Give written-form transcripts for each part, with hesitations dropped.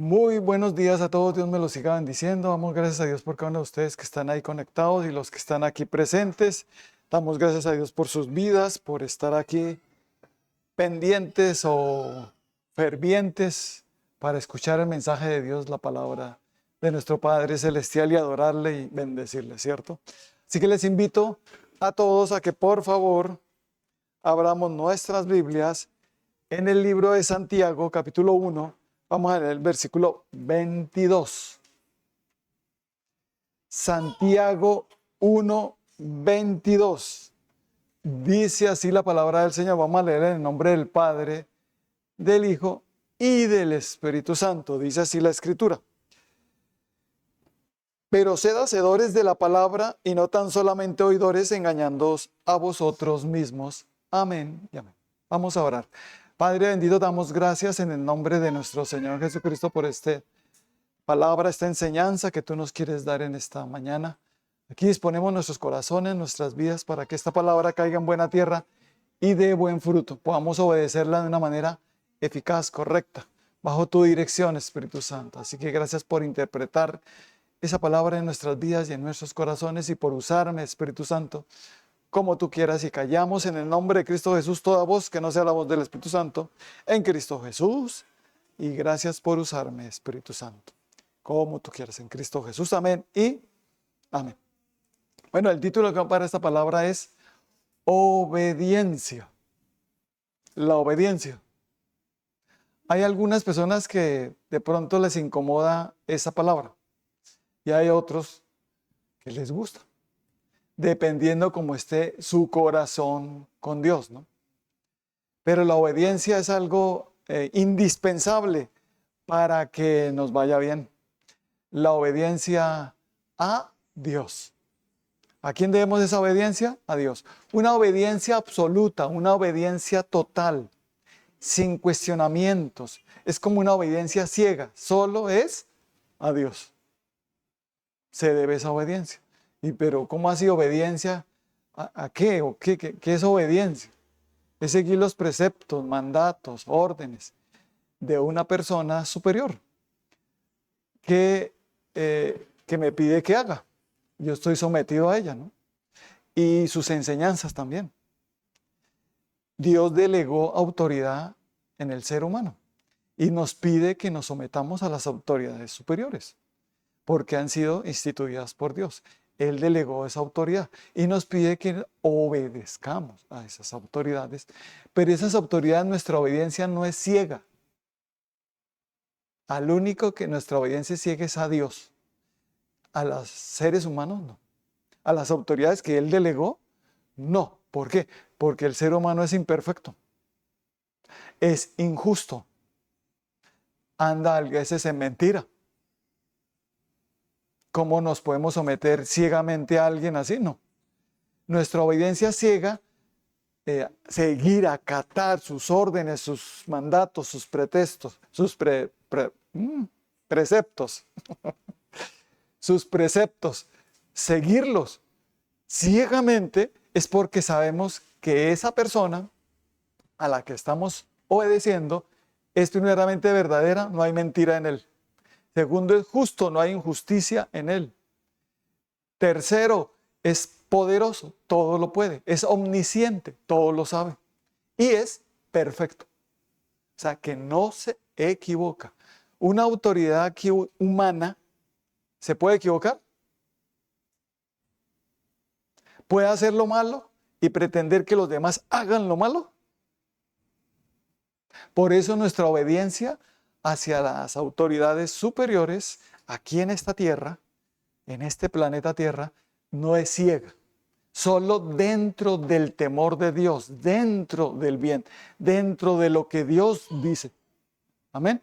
Muy buenos días a todos, Dios me los siga bendiciendo. Damos gracias a Dios por cada uno de ustedes que están ahí conectados y los que están aquí presentes. Damos gracias a Dios por sus vidas, por estar aquí pendientes o fervientes para escuchar el mensaje de Dios, la palabra de nuestro Padre Celestial y adorarle y bendecirle, ¿cierto? Así que les invito a todos a que por favor abramos nuestras Biblias en el libro de Santiago, capítulo 1. Vamos a leer el versículo 22. Santiago 1, 22. Dice así la palabra del Señor. Vamos a leer en el nombre del Padre, del Hijo y del Espíritu Santo. Dice así la Escritura. Pero sed hacedores de la palabra y no tan solamente oidores, engañándoos a vosotros mismos. Amén y amén. Vamos a orar. Padre bendito, damos gracias en el nombre de nuestro Señor Jesucristo por esta palabra, esta enseñanza que tú nos quieres dar en esta mañana. Aquí disponemos nuestros corazones, nuestras vidas, para que esta palabra caiga en buena tierra y dé buen fruto. Podamos obedecerla de una manera eficaz, correcta, bajo tu dirección, Espíritu Santo. Así que gracias por interpretar esa palabra en nuestras vidas y en nuestros corazones y por usarme, Espíritu Santo, como tú quieras, y callamos en el nombre de Cristo Jesús toda voz que no sea la voz del Espíritu Santo en Cristo Jesús. Y gracias por usarme, Espíritu Santo, como tú quieras en Cristo Jesús. Amén y amén. Bueno, el título que va para esta palabra es obediencia. La obediencia. Hay algunas personas que de pronto les incomoda esa palabra y hay otros que les gusta, dependiendo cómo esté su corazón con Dios, ¿no? Pero la obediencia es algo indispensable para que nos vaya bien. La obediencia a Dios. ¿A quién debemos esa obediencia? A Dios. Una obediencia absoluta, una obediencia total, sin cuestionamientos. Es como una obediencia ciega, solo es a Dios. Se debe esa obediencia. Pero ¿cómo así obediencia? ¿A qué? ¿O qué es obediencia? Es seguir los preceptos, mandatos, órdenes de una persona superior que me pide que haga. Yo estoy sometido a ella, ¿no? Y sus enseñanzas también. Dios delegó autoridad en el ser humano y nos pide que nos sometamos a las autoridades superiores, porque han sido instituidas por Dios. Él delegó esa autoridad y nos pide que obedezcamos a esas autoridades, pero esas autoridades, nuestra obediencia no es ciega. Al único que nuestra obediencia es ciega es a Dios. A los seres humanos no. A las autoridades que Él delegó, no. ¿Por qué? Porque el ser humano es imperfecto, es injusto, anda a veces en mentira. ¿Cómo nos podemos someter ciegamente a alguien así? No. Nuestra obediencia ciega, seguir, acatar sus órdenes, sus mandatos, sus pretextos, sus preceptos, sus preceptos, seguirlos ciegamente es porque sabemos que esa persona a la que estamos obedeciendo es primeramente verdadera, no hay mentira en él. Segundo, es justo, no hay injusticia en él. Tercero, es poderoso, todo lo puede. Es omnisciente, todo lo sabe. Y es perfecto. O sea, que no se equivoca. Una autoridad humana ¿se puede equivocar? ¿Puede hacer lo malo y pretender que los demás hagan lo malo? Por eso nuestra obediencia hacia las autoridades superiores aquí en esta tierra, en este planeta Tierra, no es ciega. Solo dentro del temor de Dios, dentro del bien, dentro de lo que Dios dice. Amén.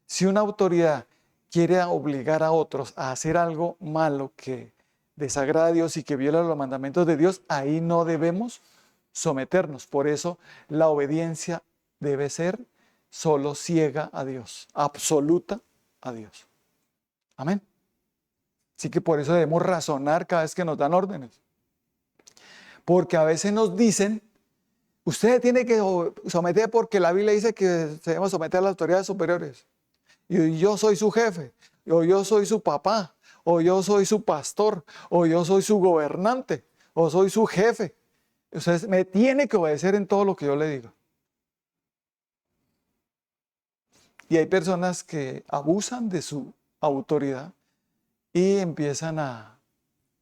Si una autoridad quiere obligar a otros a hacer algo malo que desagrada a Dios y que viola los mandamientos de Dios, ahí no debemos someternos. Por eso la obediencia debe ser solo ciega a Dios, absoluta a Dios. Amén. Así que por eso debemos razonar cada vez que nos dan órdenes. Porque a veces nos dicen, usted tiene que someter porque la Biblia dice que se debemos someter a las autoridades superiores. y yo soy su jefe, o yo soy su papá, o yo soy su pastor, o yo soy su gobernante, o soy su jefe. Usted me tiene que obedecer en todo lo que yo le diga. Y hay personas que abusan de su autoridad y empiezan a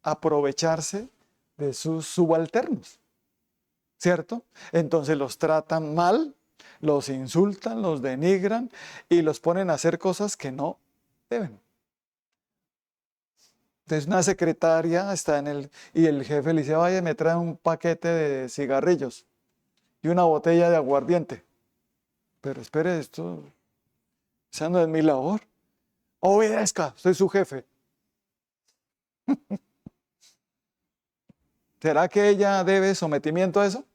aprovecharse de sus subalternos, ¿cierto? Entonces los tratan mal, los insultan, los denigran y los ponen a hacer cosas que no deben. Entonces una secretaria está y el jefe le dice, vaya, me trae un paquete de cigarrillos y una botella de aguardiente. Pero espere, esa no es mi labor. Obedezca, soy su jefe. ¿Será que ella debe sometimiento a eso?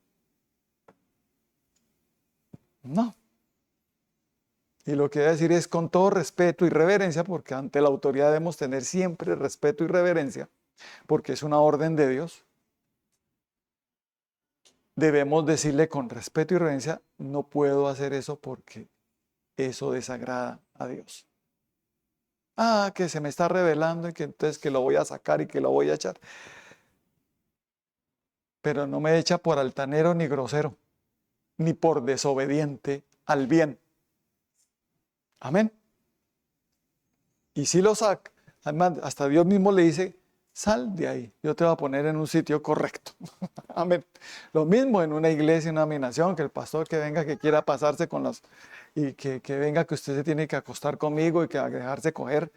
No. Y lo que voy a decir es con todo respeto y reverencia, porque ante la autoridad debemos tener siempre respeto y reverencia, porque es una orden de Dios. Debemos decirle con respeto y reverencia, no puedo hacer eso porque eso desagrada a Dios. Ah, que se me está revelando y que entonces que lo voy a sacar y que lo voy a echar. Pero no me echa por altanero ni grosero, ni por desobediente al bien. Amén. Y si lo saca, además, hasta Dios mismo le dice, sal de ahí, yo te voy a poner en un sitio correcto. Amén. Lo mismo en una iglesia, en una dominación, que el pastor que venga, que quiera pasarse con las... y que venga que usted se tiene que acostar conmigo y que dejarse coger,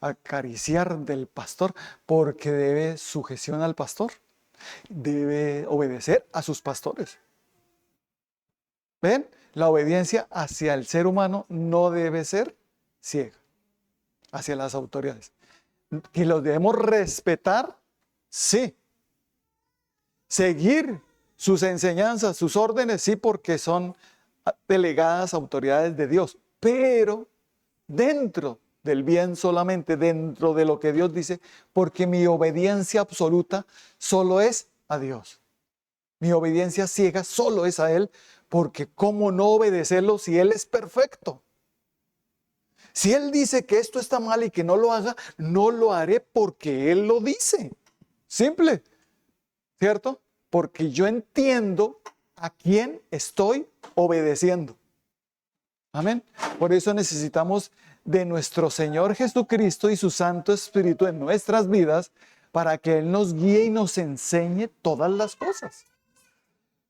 acariciar del pastor, porque debe sujeción al pastor, debe obedecer a sus pastores. ¿Ven? La obediencia hacia el ser humano no debe ser ciega, hacia las autoridades. Que los debemos respetar, sí. Seguir sus enseñanzas, sus órdenes, sí, porque son delegadas autoridades de Dios. Pero dentro del bien solamente, dentro de lo que Dios dice, porque mi obediencia absoluta solo es a Dios. Mi obediencia ciega solo es a Él, porque ¿cómo no obedecerlo si Él es perfecto? Si Él dice que esto está mal y que no lo haga, no lo haré porque Él lo dice. Simple, ¿cierto? Porque yo entiendo a quién estoy obedeciendo. Amén. Por eso necesitamos de nuestro Señor Jesucristo y su Santo Espíritu en nuestras vidas para que Él nos guíe y nos enseñe todas las cosas.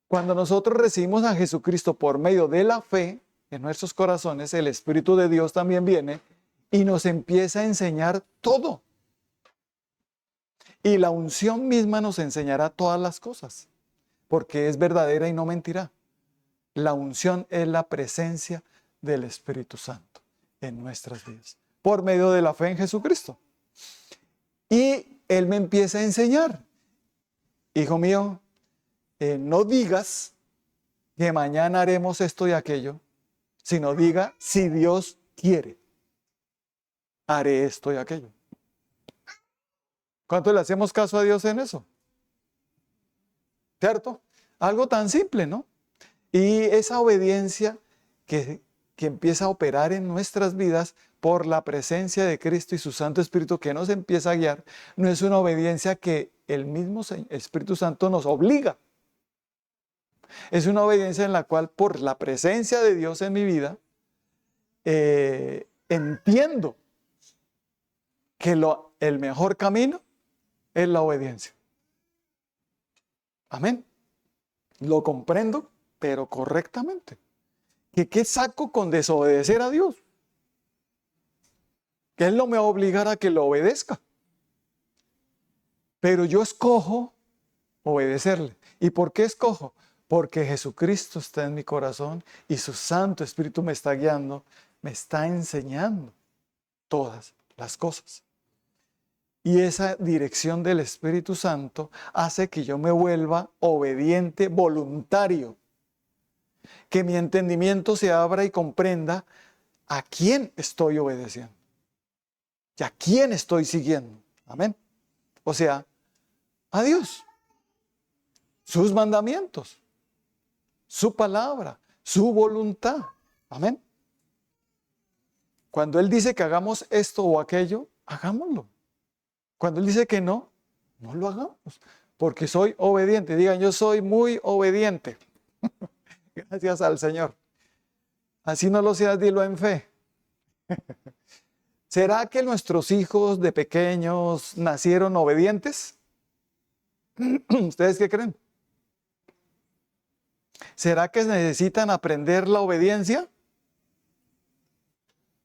Cuando nosotros recibimos a Jesucristo por medio de la fe, en nuestros corazones, el Espíritu de Dios también viene y nos empieza a enseñar todo. Y la unción misma nos enseñará todas las cosas, porque es verdadera y no mentirá. La unción es la presencia del Espíritu Santo en nuestras vidas, por medio de la fe en Jesucristo. Y Él me empieza a enseñar. Hijo mío, no digas que mañana haremos esto y aquello, sino diga, si Dios quiere, haré esto y aquello. ¿Cuánto le hacemos caso a Dios en eso? ¿Cierto? Algo tan simple, ¿no? Y esa obediencia que empieza a operar en nuestras vidas por la presencia de Cristo y su Santo Espíritu que nos empieza a guiar, no es una obediencia que el mismo Espíritu Santo nos obliga. Es una obediencia en la cual por la presencia de Dios en mi vida, entiendo que el mejor camino es la obediencia. Amén. Lo comprendo, pero correctamente. ¿Qué saco con desobedecer a Dios? Que Él no me va a obligar a que lo obedezca. Pero yo escojo obedecerle. ¿Y por qué escojo? Porque Jesucristo está en mi corazón y su Santo Espíritu me está guiando, me está enseñando todas las cosas. Y esa dirección del Espíritu Santo hace que yo me vuelva obediente voluntario. Que mi entendimiento se abra y comprenda a quién estoy obedeciendo. Y a quién estoy siguiendo. Amén. O sea, a Dios. Sus mandamientos. Su palabra. Su voluntad. Amén. Cuando Él dice que hagamos esto o aquello, hagámoslo. Cuando Él dice que no, no lo hagamos. Porque soy obediente. Digan, yo soy muy obediente. Gracias al Señor. Así no lo seas, dilo en fe. ¿Será que nuestros hijos de pequeños nacieron obedientes? ¿Ustedes qué creen? ¿Será que necesitan aprender la obediencia?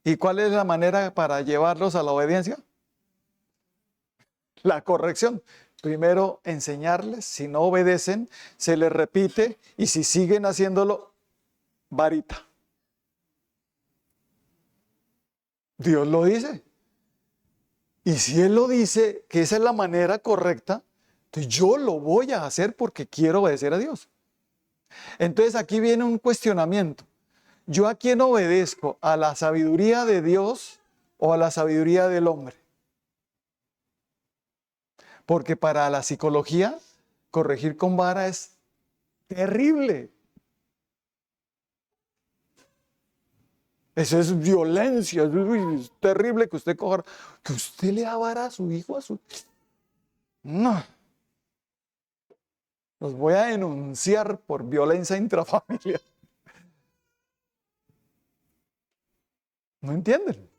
¿Y cuál es la manera para llevarlos a la obediencia? La corrección. Primero enseñarles, si no obedecen, se les repite y si siguen haciéndolo, varita. Dios lo dice. Y si Él lo dice, que esa es la manera correcta, entonces yo lo voy a hacer porque quiero obedecer a Dios. Entonces aquí viene un cuestionamiento. ¿Yo a quién obedezco? ¿A la sabiduría de Dios o a la sabiduría del hombre? Porque para la psicología, corregir con vara es terrible. Eso es violencia, es terrible que usted coja, que usted le da vara a su hijo, a su... No. Los voy a denunciar por violencia intrafamiliar. ¿No entienden?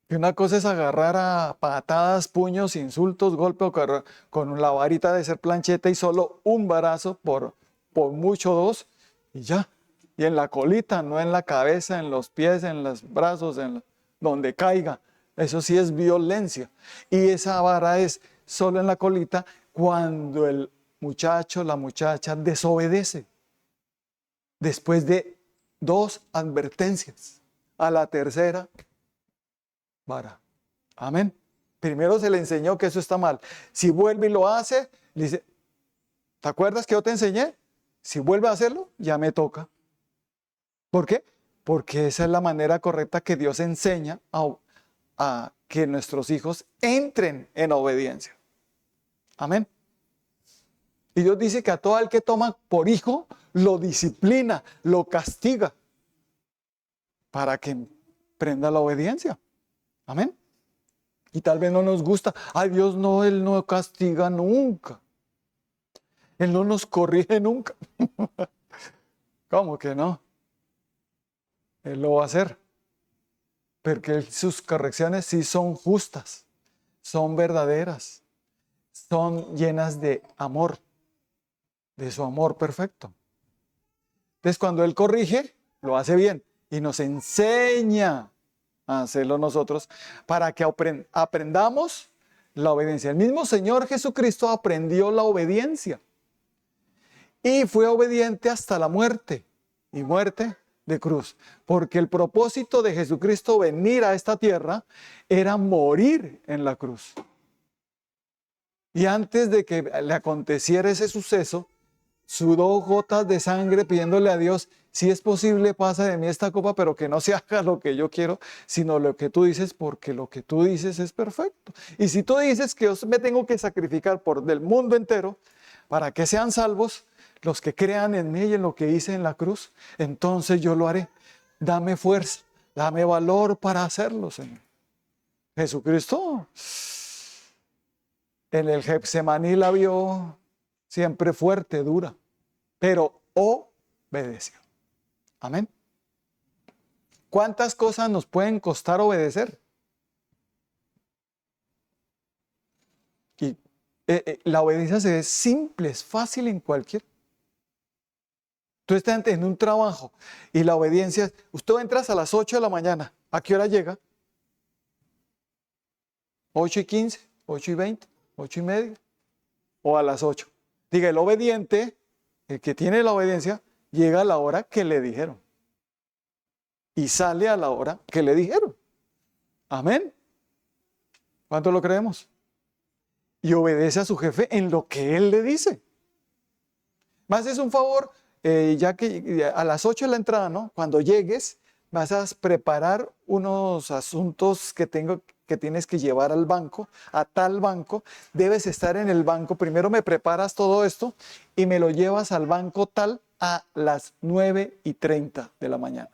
Que una cosa es agarrar a patadas, puños, insultos, golpes, con la varita de ser plancheta y solo un varazo por mucho dos y ya. Y en la colita, no en la cabeza, en los pies, en los brazos, donde caiga. Eso sí es violencia. Y esa vara es solo en la colita cuando el muchacho, la muchacha desobedece. Después de 2 advertencias. A la tercera, vara. Amén. Primero se le enseñó que eso está mal. Si vuelve y lo hace, le dice, ¿te acuerdas que yo te enseñé? Si vuelve a hacerlo, ya me toca. ¿Por qué? Porque esa es la manera correcta que Dios enseña a que nuestros hijos entren en obediencia. Amén. Y Dios dice que a todo el que toma por hijo, lo disciplina, lo castiga, para que prenda la obediencia. Amén. Y tal vez no nos gusta. Ay, Dios no, Él no castiga nunca. Él no nos corrige nunca. ¿Cómo que no? Él lo va a hacer. Porque sus correcciones sí son justas, son verdaderas, son llenas de amor, de su amor perfecto. Entonces, cuando Él corrige, lo hace bien y nos enseña a hacerlo nosotros para que aprendamos la obediencia. El mismo Señor Jesucristo aprendió la obediencia y fue obediente hasta la muerte y muerte de cruz, porque el propósito de Jesucristo venir a esta tierra era morir en la cruz. Y antes de que le aconteciera ese suceso, sudó gotas de sangre pidiéndole a Dios, si es posible, pasa de mí esta copa, pero que no se haga lo que yo quiero, sino lo que tú dices, porque lo que tú dices es perfecto. Y si tú dices que yo me tengo que sacrificar por del mundo entero para que sean salvos, los que crean en mí y en lo que hice en la cruz, entonces yo lo haré. Dame fuerza, dame valor para hacerlo, Señor. Jesucristo en el Getsemaní la vio siempre fuerte, dura, pero obedeció. Amén. ¿Cuántas cosas nos pueden costar obedecer? Y la obediencia se ve simple, es fácil en cualquier. Tú estás en un trabajo y la obediencia, usted entras a las 8 de la mañana. ¿A qué hora llega? 8:15, 8:20, 8:30 o a las 8. Diga, el obediente, el que tiene la obediencia, llega a la hora que le dijeron. Y sale a la hora que le dijeron. Amén. ¿Cuánto lo creemos? Y obedece a su jefe en lo que él le dice. Más es un favor, ya que a las 8 de la entrada, ¿no? Cuando llegues, vas a preparar unos asuntos que tienes que llevar al banco, a tal banco. Debes estar en el banco. Primero me preparas todo esto y me lo llevas al banco tal a las 9:30 de la mañana.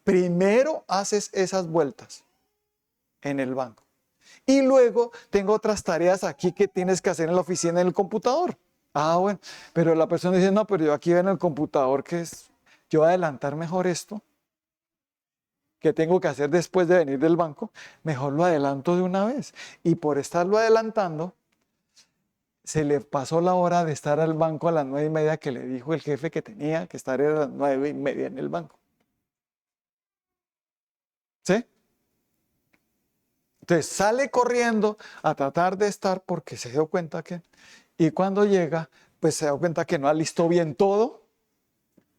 Primero haces esas vueltas en el banco. Y luego tengo otras tareas aquí que tienes que hacer en la oficina en el computador. Ah, bueno, pero la persona dice, no, pero yo aquí veo en el computador que es, yo voy a adelantar mejor esto que tengo que hacer después de venir del banco, mejor lo adelanto de una vez. Y por estarlo adelantando, se le pasó la hora de estar al banco a las 9:30 que le dijo el jefe que tenía que estar a las 9:30 en el banco. ¿Sí? Entonces sale corriendo a tratar de estar porque se dio cuenta que... Y cuando llega, pues se da cuenta que no alistó bien todo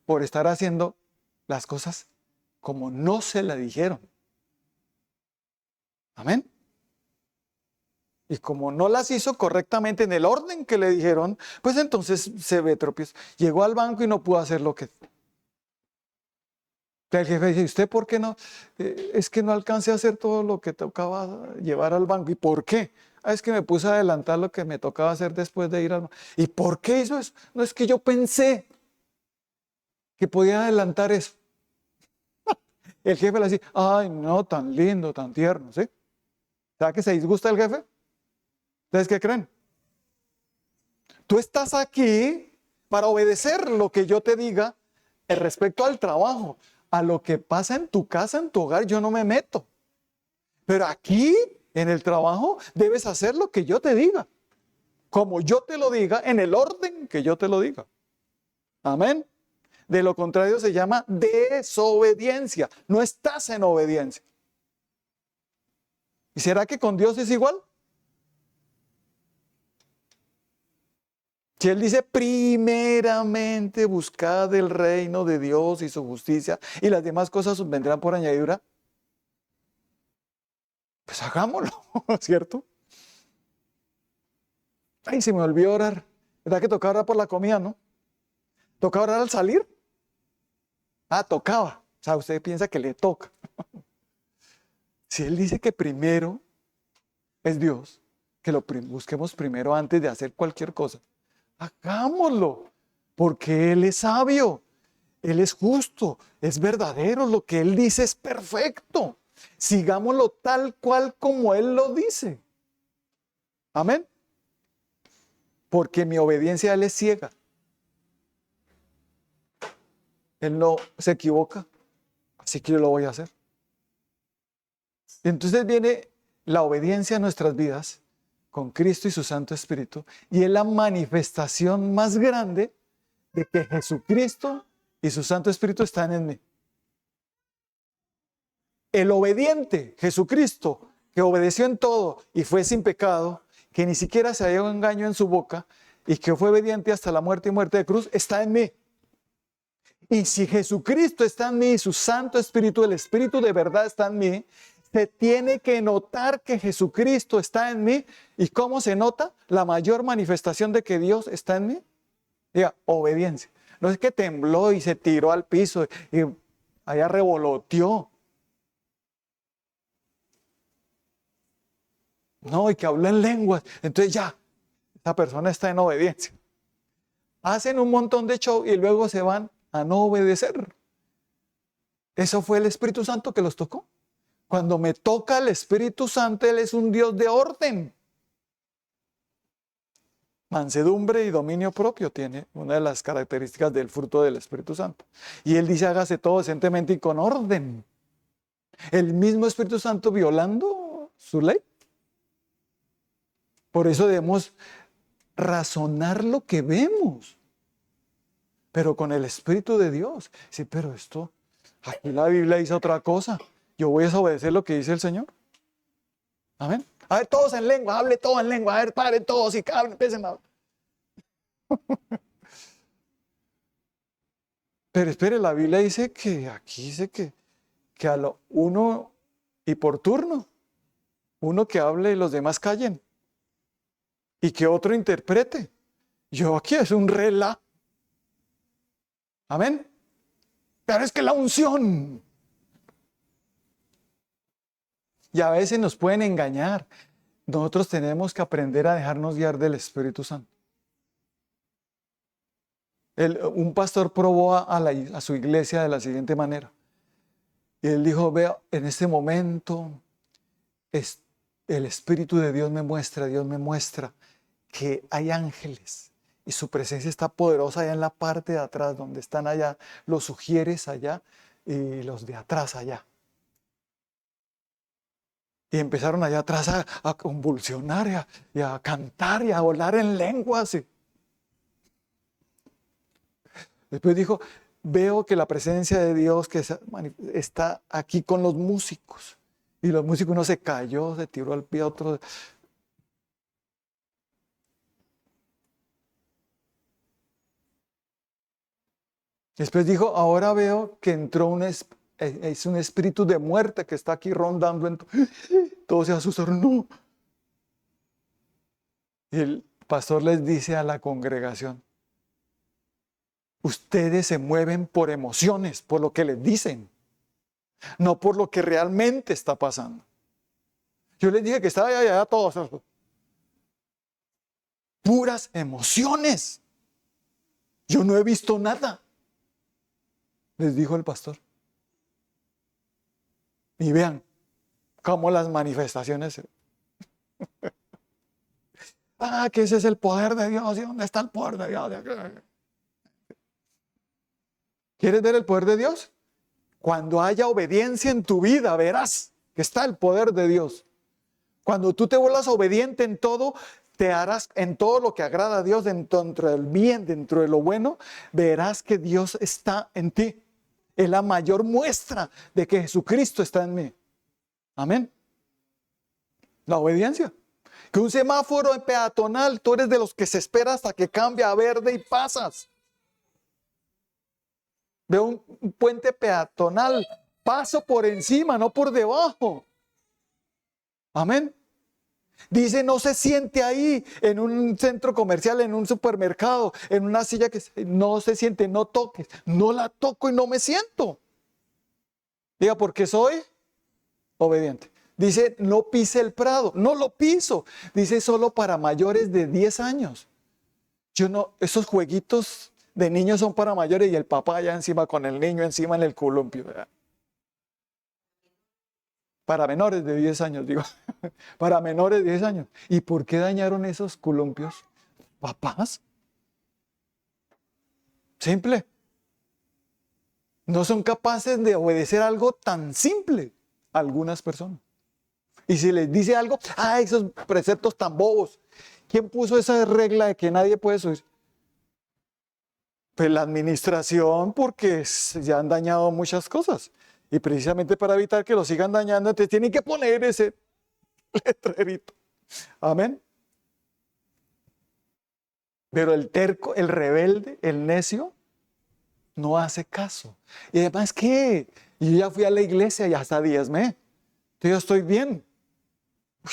por estar haciendo las cosas como no se le dijeron. Amén. Y como no las hizo correctamente en el orden que le dijeron, pues entonces se ve tropiezo. Llegó al banco y no pudo hacer lo que... El jefe dice, ¿usted por qué no? Es que no alcancé a hacer todo lo que tocaba llevar al banco. ¿Y por qué? Ah, es que me puse a adelantar lo que me tocaba hacer después de ir al banco. ¿Y por qué hizo eso? No, es que yo pensé que podía adelantar eso. El jefe le dice, ay, no, tan lindo, tan tierno, ¿sí? ¿Sabe que se disgusta el jefe? ¿Ustedes qué creen? Tú estás aquí para obedecer lo que yo te diga respecto al trabajo. A lo que pasa en tu casa, en tu hogar, yo no me meto. Pero aquí, en el trabajo, debes hacer lo que yo te diga. Como yo te lo diga, en el orden que yo te lo diga. Amén. De lo contrario se llama desobediencia. No estás en obediencia. ¿Y será que con Dios es igual? Si Él dice primeramente buscad el reino de Dios y su justicia y las demás cosas os vendrán por añadidura, pues hagámoslo, ¿cierto? Ay, se me olvidó orar. ¿Verdad que tocaba orar por la comida, no? ¿Tocaba orar al salir? Ah, tocaba. O sea, usted piensa que le toca. Si Él dice que primero es Dios, que lo busquemos primero antes de hacer cualquier cosa, hagámoslo, porque Él es sabio, Él es justo, es verdadero, lo que Él dice es perfecto. Sigámoslo tal cual como Él lo dice. Amén. Porque mi obediencia a Él es ciega. Él no se equivoca, así que yo lo voy a hacer. Entonces viene la obediencia a nuestras vidas con Cristo y su Santo Espíritu, y es la manifestación más grande de que Jesucristo y su Santo Espíritu están en mí. El obediente, Jesucristo, que obedeció en todo y fue sin pecado, que ni siquiera se halló engaño en su boca y que fue obediente hasta la muerte y muerte de cruz, está en mí. Y si Jesucristo está en mí y su Santo Espíritu, el Espíritu de verdad está en mí, se tiene que notar que Jesucristo está en mí. ¿Y cómo se nota? La mayor manifestación de que Dios está en mí. Diga, obediencia. No es que tembló y se tiró al piso y allá revoloteó. No, y que habló en lenguas. Entonces ya, esa persona está en obediencia. Hacen un montón de show y luego se van a no obedecer. Eso fue el Espíritu Santo que los tocó. Cuando me toca el Espíritu Santo, Él es un Dios de orden. Mansedumbre y dominio propio tiene una de las características del fruto del Espíritu Santo. Y Él dice, hágase todo decentemente y con orden. El mismo Espíritu Santo violando su ley. Por eso debemos razonar lo que vemos, pero con el Espíritu de Dios. Sí, pero esto, aquí la Biblia dice otra cosa. Yo voy a obedecer lo que dice el Señor. Amén. A ver, todos en lengua, hable todo en lengua. A ver, paren todos y hablen, empiecen a... Pero espere, la Biblia dice que aquí dice que a lo uno y por turno, uno que hable y los demás callen. Y que otro interprete. Yo aquí es un relajo. Amén. Pero es que la unción. Y a veces nos pueden engañar. Nosotros tenemos que aprender a dejarnos guiar del Espíritu Santo. Un pastor probó a su iglesia de la siguiente manera. Y él dijo, veo, en este momento el Espíritu de Dios me muestra que hay ángeles y su presencia está poderosa allá en la parte de atrás, donde están allá los sugieres allá y los de atrás allá. Y empezaron allá atrás a convulsionar y a cantar y a volar en lenguas. Después dijo, veo que la presencia de Dios que está aquí con los músicos. Y los músicos, uno se cayó, se tiró al pie, otro. Después dijo, ahora veo que entró es un espíritu de muerte que está aquí rondando. Todos se asustaron, no. Y el pastor les dice a la congregación, ustedes se mueven por emociones, por lo que les dicen, no por lo que realmente está pasando. Yo les dije que estaba allá todos, puras emociones. Yo no he visto nada, les dijo el pastor. Y vean cómo las manifestaciones. Que ese es el poder de Dios. ¿Y dónde está el poder de Dios? ¿Quieres ver el poder de Dios? Cuando haya obediencia en tu vida, verás que está el poder de Dios. Cuando tú te vuelvas obediente en todo, te harás en todo lo que agrada a Dios, dentro del bien, dentro de lo bueno, verás que Dios está en ti. Es la mayor muestra de que Jesucristo está en mí. Amén. La obediencia. Que un semáforo peatonal, tú eres de los que se espera hasta que cambie a verde y pasas. Veo un puente peatonal, paso por encima, no por debajo. Amén. Dice, no se siente ahí en un centro comercial, en un supermercado, en una silla que no se siente, no toques. No la toco y no me siento. Diga, porque soy obediente. Dice, no pise el prado. No lo piso. Dice, solo para mayores de 10 años. Yo no, esos jueguitos de niños son para mayores y el papá allá encima con el niño encima en el columpio. ¿Verdad? Para menores de 10 años, digo. Para menores de 10 años. ¿Y por qué dañaron esos columpios? ¿Papás? Simple. No son capaces de obedecer algo tan simple a algunas personas. Y si les dice algo, esos preceptos tan bobos. ¿Quién puso esa regla de que nadie puede subir? Pues la administración, porque ya han dañado muchas cosas. Y precisamente para evitar que lo sigan dañando, entonces tienen que poner ese letrerito. Amén. Pero el terco, el rebelde, el necio, no hace caso. Y además, ¿qué? Yo ya fui a la iglesia y hasta diezmé. Entonces yo estoy bien. Uy,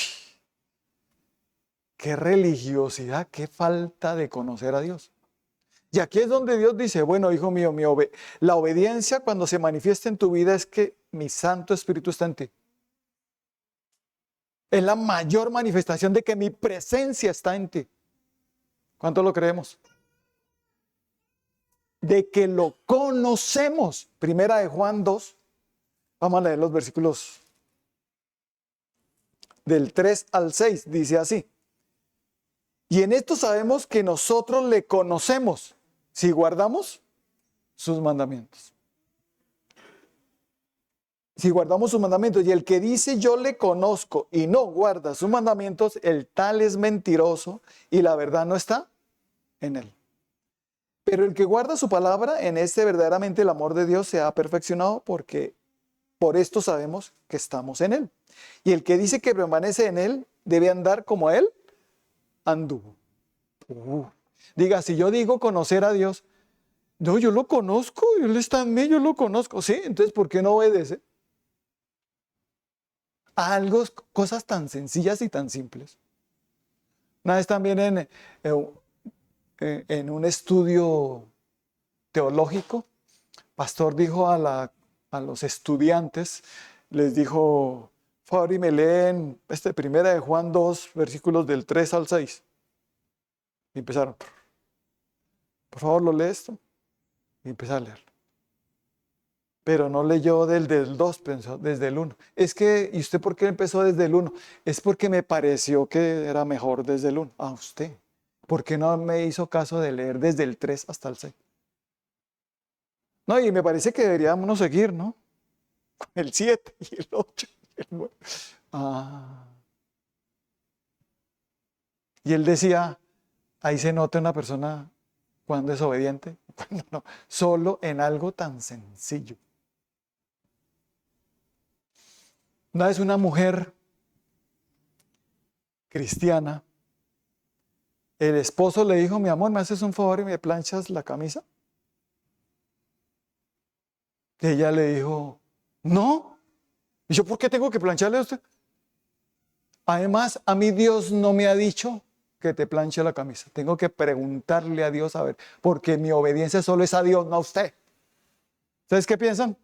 qué religiosidad, qué falta de conocer a Dios. Y aquí es donde Dios dice, bueno, hijo mío, la obediencia cuando se manifiesta en tu vida es que mi Santo Espíritu está en ti. Es la mayor manifestación de que mi presencia está en ti. ¿Cuánto lo creemos? De que lo conocemos. Primera de Juan 2. Vamos a leer los versículos del 3 al 6. Dice así. Y en esto sabemos que nosotros le conocemos si guardamos sus mandamientos. Si guardamos sus mandamientos, y el que dice yo le conozco y no guarda sus mandamientos, el tal es mentiroso y la verdad no está en él. Pero el que guarda su palabra, en este verdaderamente el amor de Dios se ha perfeccionado, porque por esto sabemos que estamos en él. Y el que dice que permanece en él debe andar como él anduvo. Diga, si yo digo conocer a Dios, no, yo lo conozco, Él está en mí, yo lo conozco. Sí, entonces, ¿por qué no obedece? A algo, cosas tan sencillas y tan simples. Una vez también en un estudio teológico, pastor dijo a los estudiantes, les dijo, por favor, y me leen primera de Juan 2, versículos del 3 al 6. Y empezaron, por favor, lo lee esto. Y empecé a leerlo. pero no leyó del 2, pensó desde el 1. Es que, ¿y usted por qué empezó desde el 1? Es porque me pareció que era mejor desde el 1. Ah, usted. ¿Por qué no me hizo caso de leer desde el 3 hasta el 6? No, y me parece que deberíamos seguir, ¿no? El 7 y el 8 y el 9. Ah. Y él decía, ahí se nota una persona cuando es obediente, cuando no, solo en algo tan sencillo. Una vez una mujer cristiana, el esposo le dijo, mi amor, ¿me haces un favor y me planchas la camisa? Y ella le dijo, no. ¿Y yo por qué tengo que plancharle a usted? Además, a mí Dios no me ha dicho que te planche la camisa. Tengo que preguntarle a Dios a ver, porque mi obediencia solo es a Dios, no a usted. ¿Ustedes qué piensan?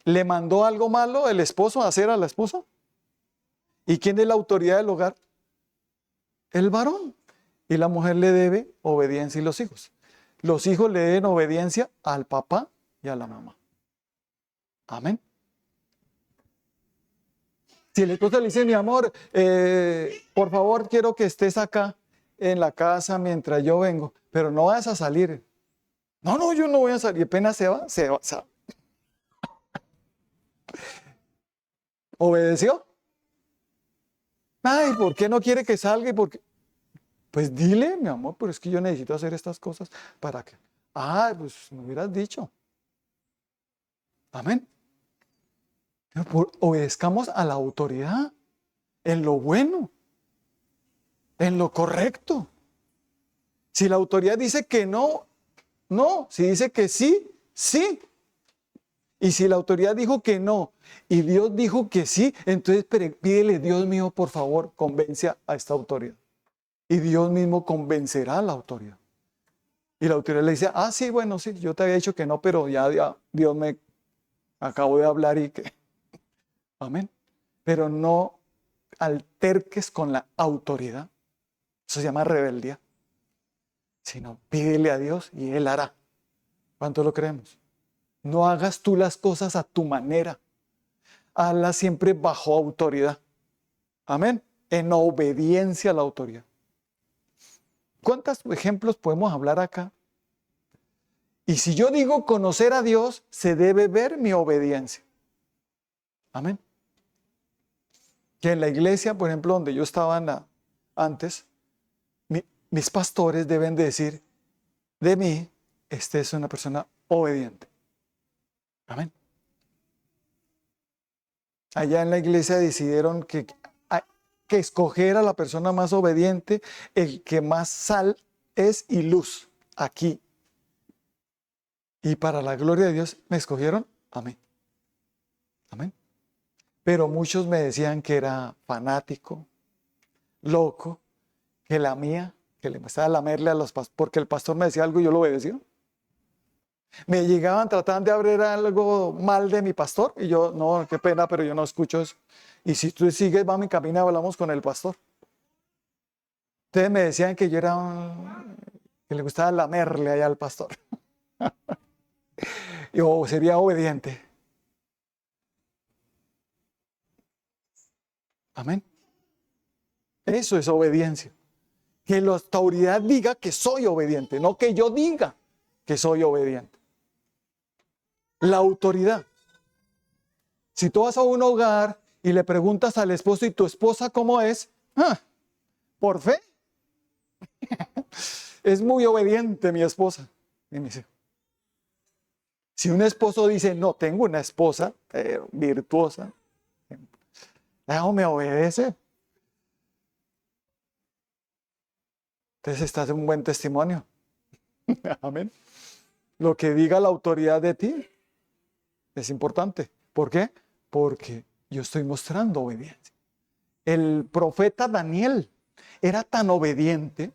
¿Le mandó algo malo el esposo a hacer a la esposa? ¿Y quién es la autoridad del hogar? El varón. Y la mujer le debe obediencia y los hijos. Los hijos le deben obediencia al papá y a la mamá. Amén. Si el esposo le dice, mi amor, por favor quiero que estés acá en la casa mientras yo vengo, pero no vas a salir. No, yo no voy a salir. Apenas se va. ¿Obedeció? Ay, ¿por qué no quiere que salga? ¿Y por qué? Pues dile, mi amor, pero es que yo necesito hacer estas cosas para que... Ah, pues me hubieras dicho. Amén. Obedezcamos a la autoridad en lo bueno, en lo correcto. Si la autoridad dice que no, no. Si dice que sí, sí. Y si la autoridad dijo que no y Dios dijo que sí, entonces pídele, Dios mío, por favor, convence a esta autoridad. Y Dios mismo convencerá a la autoridad. Y la autoridad le dice, ah, sí, bueno, sí, yo te había dicho que no, pero ya Dios me acabó de hablar y que... Amén. Pero no alterques con la autoridad. Eso se llama rebeldía. Sino pídele a Dios y Él hará. ¿Cuánto lo creemos? No hagas tú las cosas a tu manera. Hazlas siempre bajo autoridad. Amén. En obediencia a la autoridad. ¿Cuántos ejemplos podemos hablar acá? Y si yo digo conocer a Dios, se debe ver mi obediencia. Amén. Que en la iglesia, por ejemplo, donde yo estaba antes, mis pastores deben decir de mí, este es una persona obediente. Amén. Allá en la iglesia decidieron que escoger a la persona más obediente, el que más sal es y luz aquí. Y para la gloria de Dios me escogieron a mí. Amén. Pero muchos me decían que era fanático, loco, que la mía, que le empezaba a lamerle a los pastores, porque el pastor me decía algo y yo lo obedecía. Me llegaban, trataban de abrir algo mal de mi pastor y yo, no, qué pena, pero yo no escucho eso. Y si tú sigues, vamos y camina, hablamos con el pastor. Ustedes me decían que yo era que le gustaba lamerle allá al pastor. Yo sería obediente. Amén. Eso es obediencia. Que la autoridad diga que soy obediente, no que yo diga que soy obediente. La autoridad. Si tú vas a un hogar y le preguntas al esposo, ¿y tu esposa cómo es? ¿Por fe? Es muy obediente mi esposa. Y me dice, si un esposo dice, no, tengo una esposa virtuosa, no me obedece. Entonces estás en un buen testimonio. Amén. Lo que diga la autoridad de ti es importante. ¿Por qué? Porque yo estoy mostrando obediencia. El profeta Daniel era tan obediente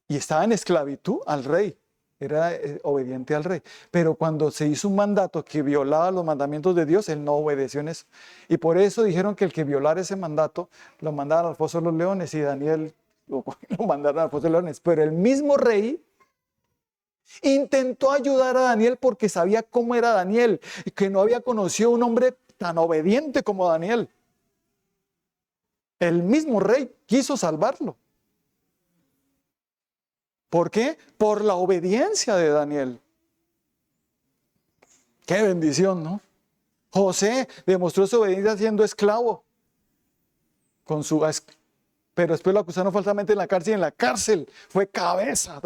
y estaba en esclavitud al rey. Era obediente al rey. Pero cuando se hizo un mandato que violaba los mandamientos de Dios, él no obedeció en eso. Y por eso dijeron que el que violara ese mandato lo mandaran al foso de los leones y Daniel lo mandaron al foso de los leones. Pero el mismo rey Intentó ayudar a Daniel porque sabía cómo era Daniel y que no había conocido un hombre tan obediente como Daniel. El mismo rey quiso salvarlo. ¿Por qué? Por la obediencia de Daniel. Qué bendición, ¿no? José demostró su obediencia siendo esclavo. Pero después lo acusaron falsamente en la cárcel y en la cárcel fue cabeza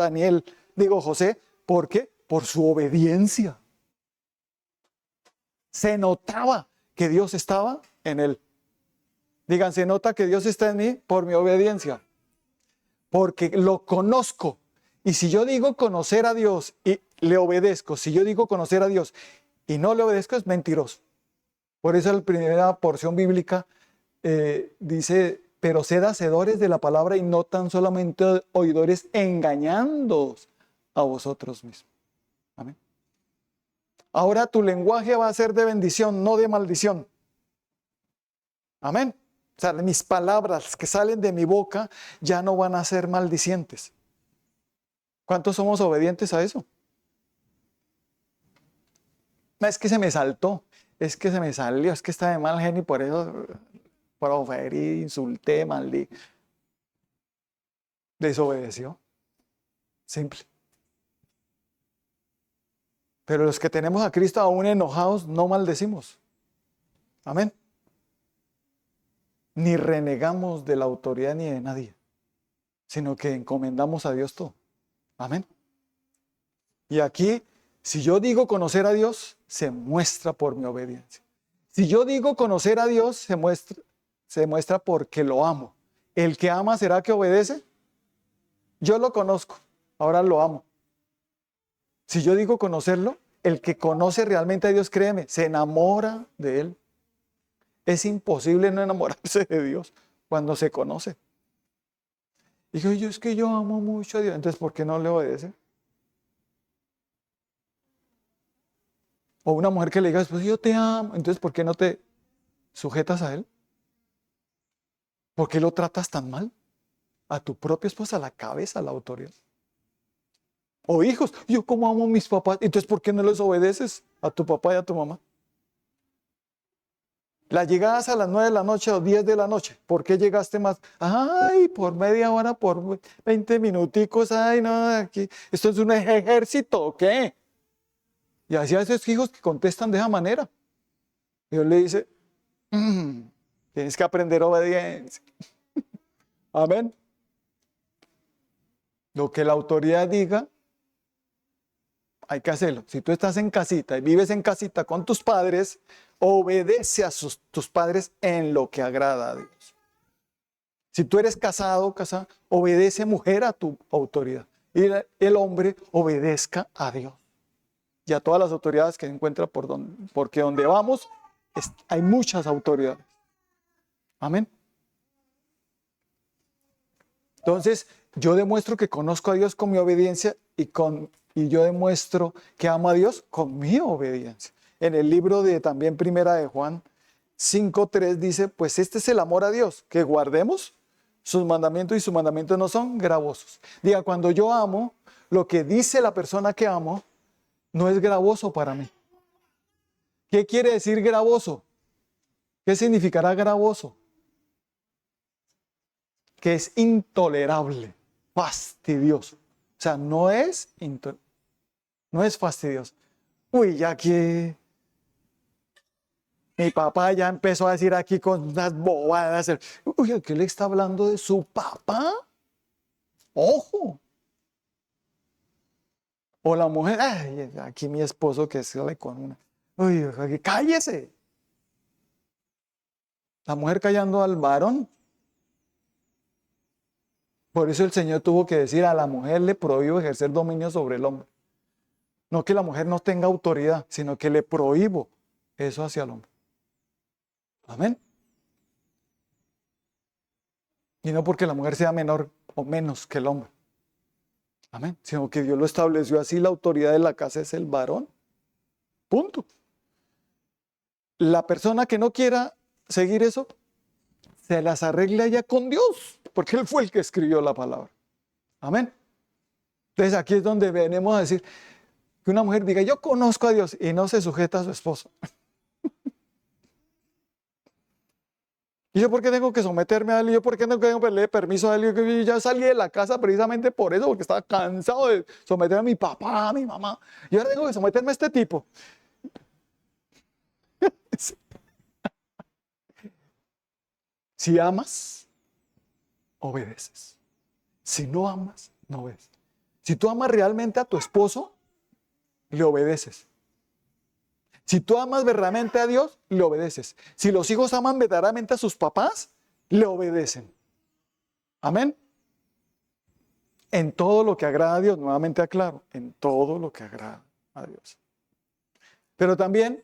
José. ¿Por qué? Por su obediencia. Se notaba que Dios estaba en él. Digan, se nota que Dios está en mí por mi obediencia. Porque lo conozco. Y si yo digo conocer a Dios y le obedezco, si yo digo conocer a Dios y no le obedezco, es mentiroso. Por eso la primera porción bíblica dice, pero sed hacedores de la palabra y no tan solamente oidores, engañándoos a vosotros mismos. Amén. Ahora tu lenguaje va a ser de bendición, no de maldición. Amén. O sea, mis palabras que salen de mi boca ya no van a ser maldicientes. ¿Cuántos somos obedientes a eso? No, es que se me saltó, es que se me salió, es que está de mal genio y por eso proferí, insulté, maldí. Desobedeció. Simple. Pero los que tenemos a Cristo aún enojados, no maldecimos. Amén. Ni renegamos de la autoridad ni de nadie, sino que encomendamos a Dios todo. Amén. Y aquí, si yo digo conocer a Dios, se muestra por mi obediencia. Si yo digo conocer a Dios, se muestra porque lo amo. El que ama, ¿será que obedece? Yo lo conozco, ahora lo amo. Si yo digo conocerlo, el que conoce realmente a Dios, créeme, se enamora de Él. Es imposible no enamorarse de Dios cuando se conoce. Y yo, es que yo amo mucho a Dios, entonces ¿por qué no le obedece? O una mujer que le diga, pues yo te amo, entonces ¿por qué no te sujetas a Él? ¿Por qué lo tratas tan mal? A tu propia esposa, a la cabeza, a la autoridad. O hijos, yo como amo a mis papás, entonces ¿por qué no les obedeces a tu papá y a tu mamá? Las llegadas a las 9 de la noche o 10 de la noche, ¿por qué llegaste más? Ay, por media hora, por 20 minuticos, ay, no, aquí, ¿esto es un ejército o qué? Y así a esos hijos que contestan de esa manera. Dios le dice, tienes que aprender obediencia. Amén. Lo que la autoridad diga, hay que hacerlo. Si tú estás en casita y vives en casita con tus padres, obedece a tus padres en lo que agrada a Dios. Si tú eres casado, casada, obedece, mujer, a tu autoridad. Y el hombre obedezca a Dios y a todas las autoridades que encuentra porque donde vamos hay muchas autoridades. Amén. Entonces, yo demuestro que conozco a Dios con mi obediencia y yo demuestro que amo a Dios con mi obediencia. En el libro de también Primera de Juan 5:3 dice, pues este es el amor a Dios, que guardemos sus mandamientos y sus mandamientos no son gravosos. Diga, cuando yo amo, lo que dice la persona que amo no es gravoso para mí. ¿Qué quiere decir gravoso? ¿Qué significará gravoso? Que es intolerable, fastidioso. O sea, no es fastidioso. Uy, ya que mi papá ya empezó a decir aquí con unas bobadas. Uy, ¿qué le está hablando de su papá? Ojo. O la mujer, ay, aquí mi esposo que sale con una. Uy, cállese. La mujer callando al varón. Por eso el Señor tuvo que decir, a la mujer le prohíbo ejercer dominio sobre el hombre. No que la mujer no tenga autoridad, sino que le prohíbo eso hacia el hombre. Amén. Y no porque la mujer sea menor o menos que el hombre. Amén. Sino que Dios lo estableció así, la autoridad de la casa es el varón. Punto. La persona que no quiera seguir eso, se las arregla ya con Dios, porque Él fue el que escribió la palabra. Amén. Entonces aquí es donde venimos a decir que una mujer diga, yo conozco a Dios y no se sujeta a su esposo. ¿Y yo por qué tengo que someterme a él? ¿Y yo por qué tengo que pedirle permiso a él? Yo ya salí de la casa precisamente por eso, porque estaba cansado de someter a mi papá, a mi mamá. Y ahora tengo que someterme a este tipo. Si amas, obedeces. Si no amas, no obedeces. Si tú amas realmente a tu esposo, le obedeces. Si tú amas verdaderamente a Dios, le obedeces. Si los hijos aman verdaderamente a sus papás, le obedecen. Amén. En todo lo que agrada a Dios, nuevamente aclaro, en todo lo que agrada a Dios. Pero también,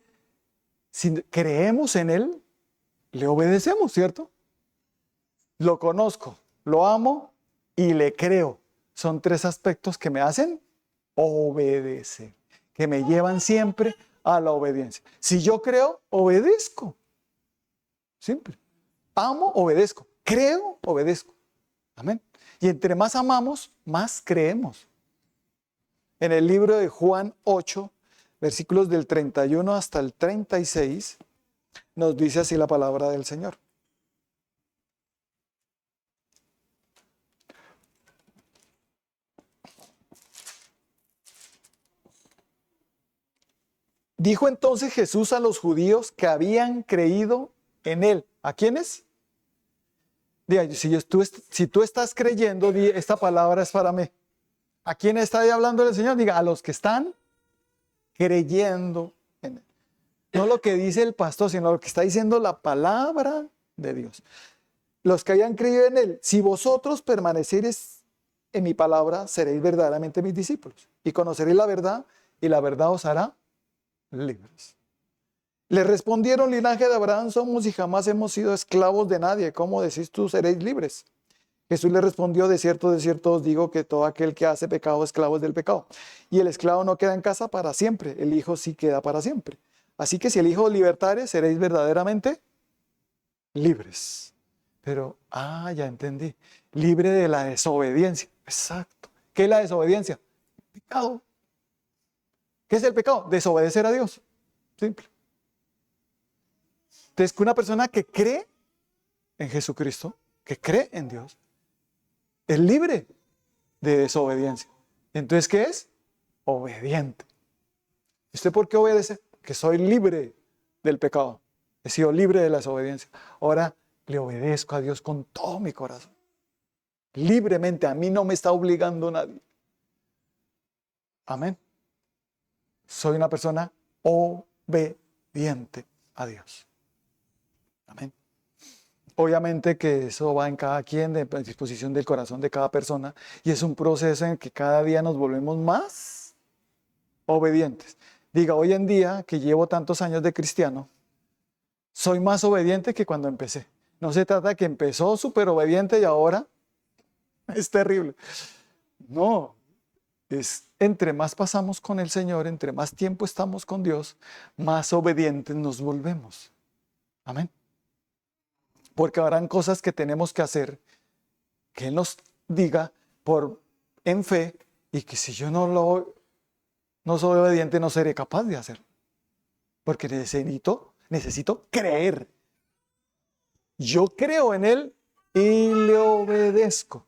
si creemos en Él, le obedecemos, ¿cierto? Lo conozco, lo amo y le creo. Son tres aspectos que me hacen obedecer, que me llevan siempre a la obediencia. Si yo creo, obedezco. Simple. Amo, obedezco. Creo, obedezco. Amén. Y entre más amamos, más creemos. En el libro de Juan 8, versículos del 31 hasta el 36, nos dice así la palabra del Señor. Dijo entonces Jesús a los judíos que habían creído en Él. ¿A quiénes? Diga, si tú estás creyendo, esta palabra es para mí. ¿A quién está ahí hablando el Señor? Diga, a los que están creyendo en Él. No lo que dice el pastor, sino lo que está diciendo la palabra de Dios. Los que hayan creído en Él, si vosotros permaneceréis en mi palabra, seréis verdaderamente mis discípulos. Y conoceréis la verdad, y la verdad os hará libres. Le respondieron, linaje de Abraham somos y jamás hemos sido esclavos de nadie. ¿Cómo decís tú seréis libres? Jesús le respondió, de cierto os digo que todo aquel que hace pecado, esclavo es del pecado. Y el esclavo no queda en casa para siempre, el hijo sí queda para siempre. Así que si el hijo os libertare, seréis verdaderamente libres. Pero, ya entendí, libre de la desobediencia. Exacto. ¿Qué es la desobediencia? Pecado. ¿Qué es el pecado? Desobedecer a Dios. Simple. Entonces, que una persona que cree en Jesucristo, que cree en Dios, es libre de desobediencia. Entonces, ¿qué es? Obediente. ¿Usted por qué obedece? Que soy libre del pecado. He sido libre de la desobediencia. Ahora le obedezco a Dios con todo mi corazón. Libremente, a mí no me está obligando nadie. Amén. Soy una persona obediente a Dios. Amén. Obviamente que eso va en cada quien, de disposición del corazón de cada persona, y es un proceso en que cada día nos volvemos más obedientes. Diga, hoy en día, que llevo tantos años de cristiano, soy más obediente que cuando empecé. No se trata de que empezó súper obediente y ahora es terrible. No, es entre más pasamos con el Señor, entre más tiempo estamos con Dios, más obedientes nos volvemos. Amén. Porque habrán cosas que tenemos que hacer, que Él nos diga en fe, y que si yo no soy obediente, no seré capaz de hacerlo. Porque necesito creer. Yo creo en Él y le obedezco.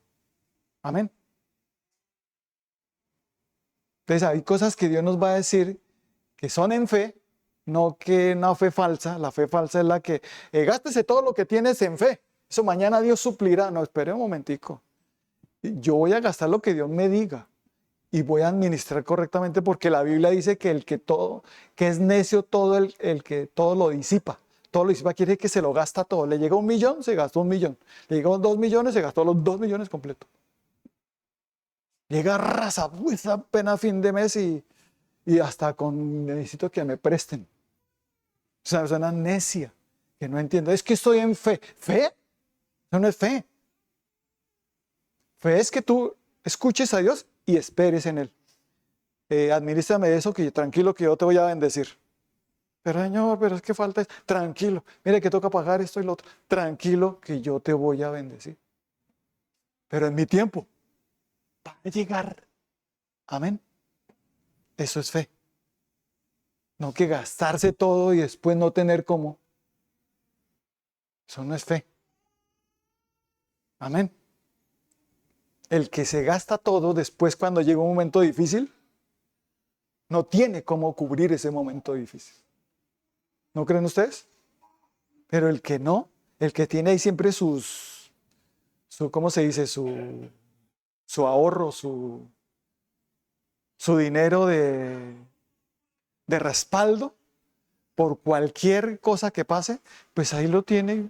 Amén. Entonces hay cosas que Dios nos va a decir que son en fe, no que una fe falsa. La fe falsa es la que gástese todo lo que tienes en fe. Eso mañana Dios suplirá. No, espere un momentico. Yo voy a gastar lo que Dios me diga y voy a administrar correctamente, porque la Biblia dice que que es necio todo el que todo lo disipa. Todo lo disipa quiere decir que se lo gasta todo. Le llega 1 millón, se gastó 1 millón. Le llegó 2 millones, se gastó los 2 millones completos. Llega raza, apenas fin de mes y hasta necesito que me presten. Es una persona necia que no entiende. Es que estoy en fe. ¿Fe? Eso no es fe. Fe es que tú escuches a Dios y esperes en Él. Administrame eso, tranquilo que yo te voy a bendecir. Pero Señor, pero es que falta eso. Tranquilo. Mire que toca pagar esto y lo otro. Tranquilo que yo te voy a bendecir. Pero en mi tiempo va a llegar. Amén. Eso es fe. No que gastarse todo y después no tener cómo. Eso no es fe. Amén. El que se gasta todo después cuando llega un momento difícil, no tiene cómo cubrir ese momento difícil. ¿No creen ustedes? Pero el que no, el que tiene ahí siempre su ¿cómo se dice? Su ahorro, su dinero de respaldo por cualquier cosa que pase, pues ahí lo tiene.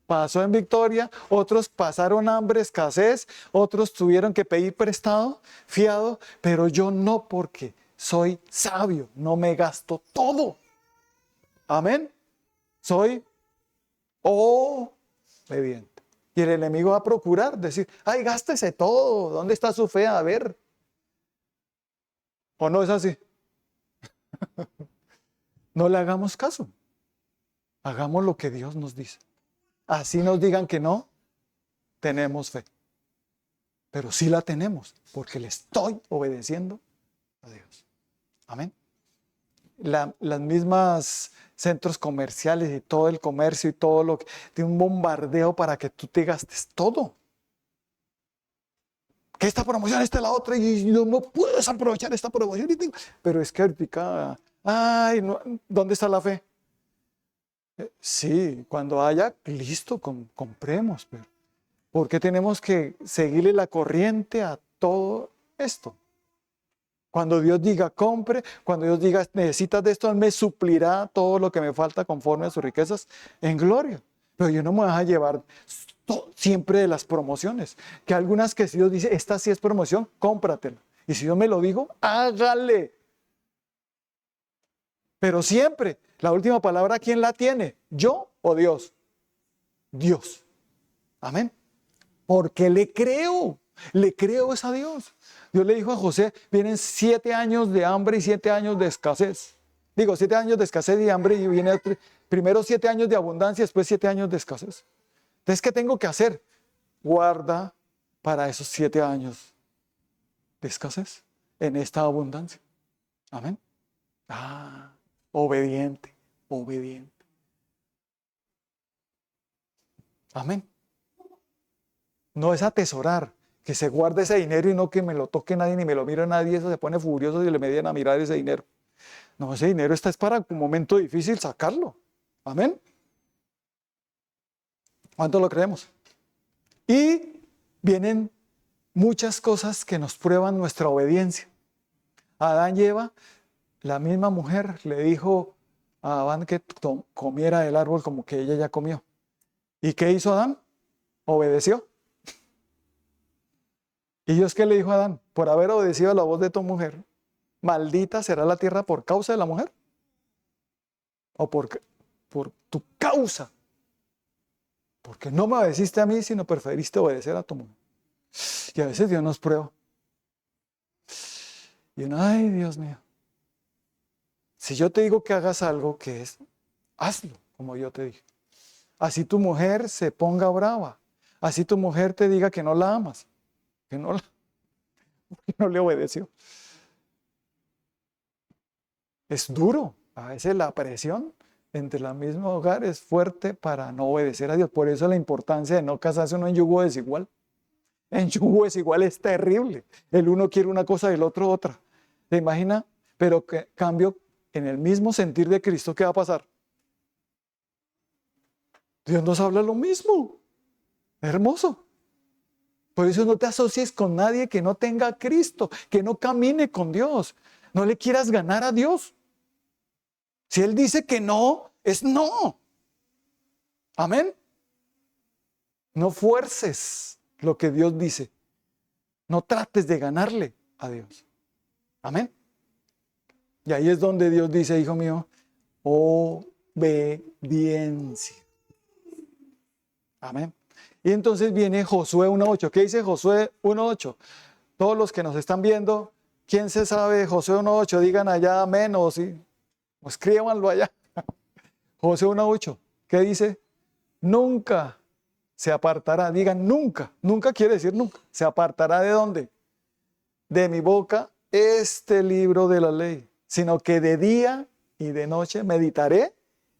Pasó en victoria, otros pasaron hambre, escasez, otros tuvieron que pedir prestado, fiado, pero yo no, porque soy sabio, no me gasto todo. Amén. Soy obediente. Y el enemigo va a procurar decir, ay, gástese todo, ¿dónde está su fe? A ver. ¿O no es así? No le hagamos caso. Hagamos lo que Dios nos dice. Así nos digan que no, tenemos fe. Pero sí la tenemos, porque le estoy obedeciendo a Dios. Amén. Las mismas centros comerciales y todo el comercio y todo lo que tiene un bombardeo para que tú te gastes todo. Que esta promoción, esta es la otra, y no puedes aprovechar esta promoción. Pero es que ahorita, ay, no, ¿dónde está la fe? Sí, cuando haya, listo, compremos, pero ¿por qué tenemos que seguirle la corriente a todo esto? Cuando Dios diga compre, cuando Dios diga necesitas de esto, Él me suplirá todo lo que me falta conforme a sus riquezas en gloria. Pero yo no me voy a llevar siempre de las promociones. Que algunas que si Dios dice, esta sí es promoción, cómpratela. Y si Dios me lo dijo, hágale. Pero siempre, la última palabra, ¿quién la tiene? ¿Yo o Dios? Dios. Amén. Porque le creo es a Dios. Dios le dijo a José, vienen 7 años de hambre y 7 años de escasez. Digo, 7 años de escasez y hambre y viene primero 7 años de abundancia, después 7 años de escasez. Entonces, ¿qué tengo que hacer? Guarda para esos 7 años de escasez en esta abundancia. Amén. Obediente. Amén. No es atesorar, que se guarde ese dinero y no que me lo toque nadie ni me lo mire nadie, eso se pone furioso y le median a mirar ese dinero. No, ese dinero es para un momento difícil sacarlo. Amén. ¿Cuánto lo creemos? Y vienen muchas cosas que nos prueban nuestra obediencia. Adán y Eva, la misma mujer le dijo a Adán que comiera del árbol como que ella ya comió. ¿Y qué hizo Adán? Obedeció. ¿Y Dios qué le dijo a Adán? Por haber obedecido a la voz de tu mujer, maldita será la tierra por causa de la mujer. O por tu causa. Porque no me obedeciste a mí, sino preferiste obedecer a tu mujer. Y a veces Dios nos prueba. Y uno, ay, Dios mío. Si yo te digo que hagas algo, ¿qué es? Hazlo, como yo te dije. Así tu mujer se ponga brava. Así tu mujer te diga que no la amas. Que no le obedeció. Es duro. A veces la presión entre el mismo hogar es fuerte para no obedecer a Dios. Por eso la importancia de no casarse uno en yugo desigual. En yugo desigual es terrible. El uno quiere una cosa y el otro otra. ¿Se imagina? Pero que cambio en el mismo sentir de Cristo, ¿qué va a pasar? Dios nos habla lo mismo. Hermoso. Por eso no te asocies con nadie que no tenga a Cristo, que no camine con Dios. No le quieras ganar a Dios. Si Él dice que no, es no. Amén. No fuerces lo que Dios dice. No trates de ganarle a Dios. Amén. Y ahí es donde Dios dice, hijo mío, obediencia. Amén. Y entonces viene Josué 1.8. ¿Qué dice Josué 1.8? Todos los que nos están viendo, ¿quién se sabe Josué 1.8? Digan allá amén o sí. O escríbanlo allá. Josué 1.8. ¿Qué dice? Nunca se apartará. Digan nunca. Nunca quiere decir nunca. ¿Se apartará de dónde? de mi boca este libro de la ley, sino que de día y de noche meditaré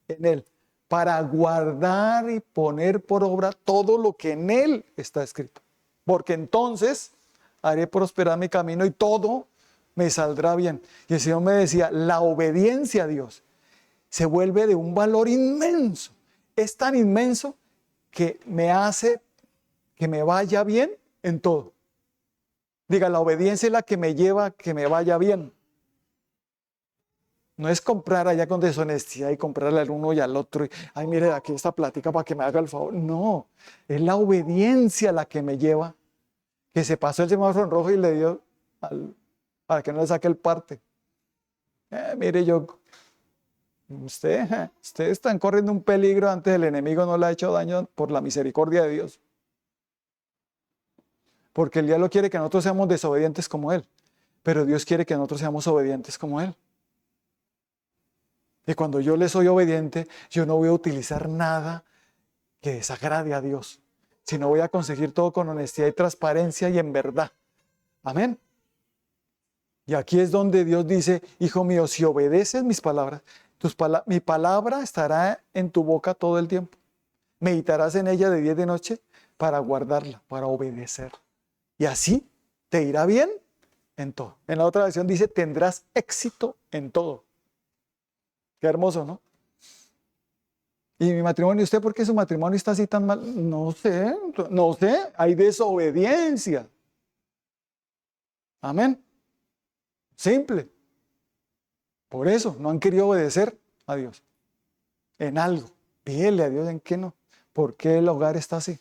en él, para guardar y poner por obra todo lo que en él está escrito. Porque entonces haré prosperar mi camino y todo me saldrá bien. Y el Señor me decía, la obediencia a Dios se vuelve de un valor inmenso. Es tan inmenso que me hace que me vaya bien en todo. Diga, la obediencia es la que me lleva a que me vaya bien. No es comprar allá con deshonestidad y comprarle al uno y al otro. Ay, mire, aquí esta plática para que me haga el favor. No, es la obediencia la que me lleva. Que se pasó el semáforo en rojo y le dio para que no le saque el parte. Mire, ustedes están corriendo un peligro antes el enemigo no le ha hecho daño por la misericordia de Dios. Porque el diablo quiere que nosotros seamos desobedientes como él. Pero Dios quiere que nosotros seamos obedientes como él. Y cuando yo le soy obediente, yo no voy a utilizar nada que desagrade a Dios, sino voy a conseguir todo con honestidad y transparencia y en verdad. Amén. Y aquí es donde Dios dice, hijo mío, si obedeces mis palabras, mi palabra estará en tu boca todo el tiempo. Meditarás en ella de día y de noche para guardarla, para obedecer. Y así te irá bien en todo. En la otra versión dice, tendrás éxito en todo. Qué hermoso, ¿no? Y mi matrimonio, ¿usted por qué su matrimonio está así tan mal? No sé, hay desobediencia. Amén. Simple. Por eso no han querido obedecer a Dios en algo. Pídele a Dios en qué no. ¿Por qué el hogar está así?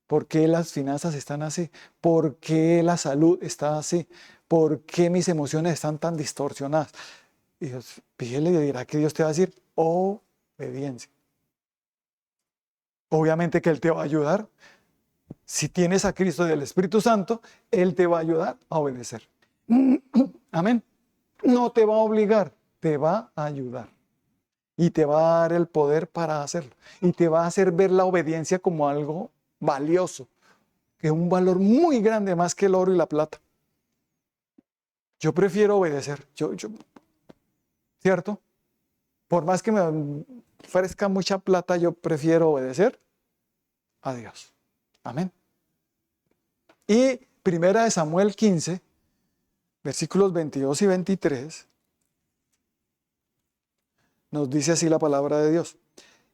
¿Por qué las finanzas están así? ¿Por qué la salud está así? ¿Por qué mis emociones están tan distorsionadas? Y Dios, pídele y dirá que Dios te va a decir obediencia. Obviamente que Él te va a ayudar. Si tienes a Cristo y el Espíritu Santo, Él te va a ayudar a obedecer. Amén. No te va a obligar, te va a ayudar. Y te va a dar el poder para hacerlo. Y te va a hacer ver la obediencia como algo valioso, que es un valor muy grande más que el oro y la plata. Yo prefiero obedecer. ¿Cierto? Por más que me ofrezca mucha plata, yo prefiero obedecer a Dios. Amén. Y primera de Samuel 15, versículos 22 y 23, nos dice así la palabra de Dios.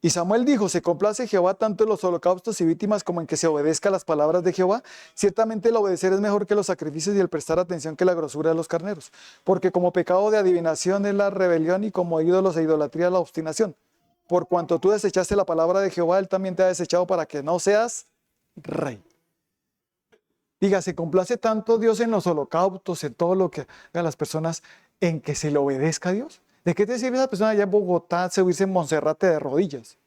Y Samuel dijo, ¿se complace Jehová tanto en los holocaustos y víctimas como en que se obedezca las palabras de Jehová? Ciertamente el obedecer es mejor que los sacrificios y el prestar atención que la grosura de los carneros. Porque como pecado de adivinación es la rebelión y como ídolos e idolatría la obstinación. Por cuanto tú desechaste la palabra de Jehová, él también te ha desechado para que no seas rey. Diga, ¿se complace tanto Dios en los holocaustos, en todo lo que hagan las personas, en que se le obedezca a Dios? ¿De qué te sirve esa persona allá en Bogotá subirse en Monserrate de rodillas?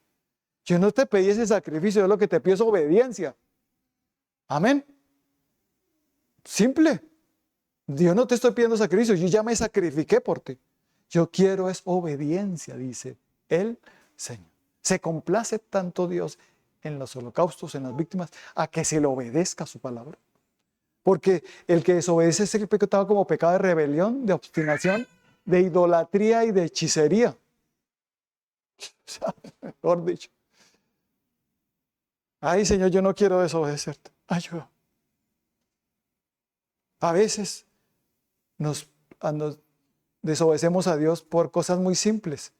Yo no te pedí ese sacrificio, yo lo que te pido es obediencia. Amén. Simple. Yo no te estoy pidiendo sacrificio, yo ya me sacrifiqué por ti. Yo quiero es obediencia, dice el Señor. Se complace tanto Dios en los holocaustos, en las víctimas, a que se le obedezca su palabra. Porque el que desobedece es el pecado como pecado de rebelión, de obstinación, de idolatría y de hechicería. Mejor dicho. Ay, Señor, yo no quiero desobedecerte. Ayuda. A veces nos desobedecemos a Dios por cosas muy simples.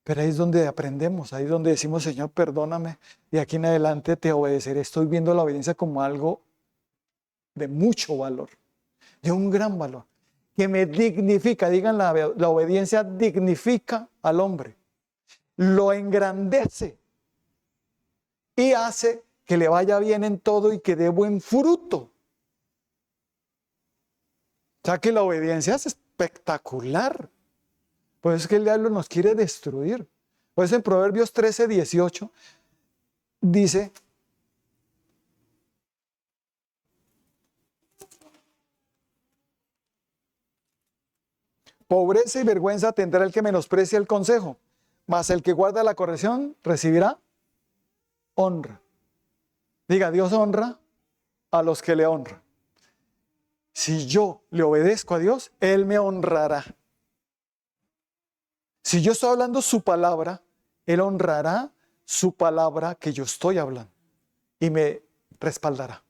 Pero ahí es donde aprendemos, ahí es donde decimos, Señor, perdóname. Y aquí en adelante te obedeceré. Estoy viendo la obediencia como algo de mucho valor, de un gran valor, que me dignifica. Digan, la obediencia dignifica al hombre, lo engrandece y hace que le vaya bien en todo y que dé buen fruto. O sea que la obediencia es espectacular. Por eso es que el diablo nos quiere destruir. Por eso en Proverbios 13, 18 dice: pobreza y vergüenza tendrá el que menosprecia el consejo, mas el que guarda la corrección recibirá honra. Diga, Dios honra a los que le honran. Si yo le obedezco a Dios, Él me honrará. Si yo estoy hablando su palabra, Él honrará su palabra que yo estoy hablando y me respaldará.